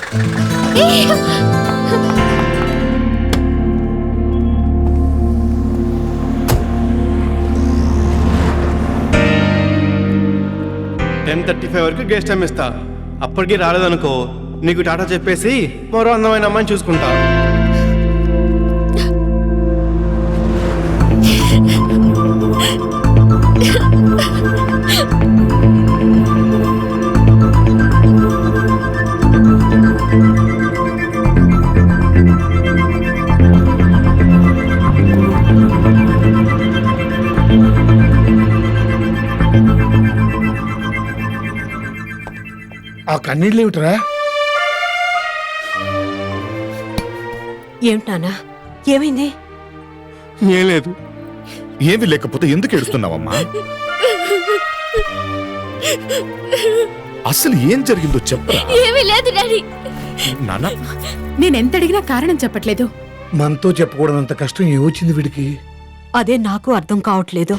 $10:35 వరకు guest time ఇస్తా. అప్పటికి రాలేదనుకో నీకు టాటా చెప్పేసి మరో అందమైన అమ్మాయిని చూసుకుంటా. ఆ కన్నీళ్ళు ఏమిట్రా? ఏమిటానా? ఏమైంది? ఏం లేదు. ఏమి లేకపోతే ఎందుకు ఏడుస్తున్నావమ్మా? అసలు ఏం జరిగిందో చెప్పరా? ఏమీ లేదు డాడీ. నాన్న, నేనెంత అడిగినా కారణం చెప్పట్లేదు. మనతో చెప్పకూడనంత కష్టం ఏమొచ్చింది వీడికి? అదే నాకు అర్థం కావట్లేదు.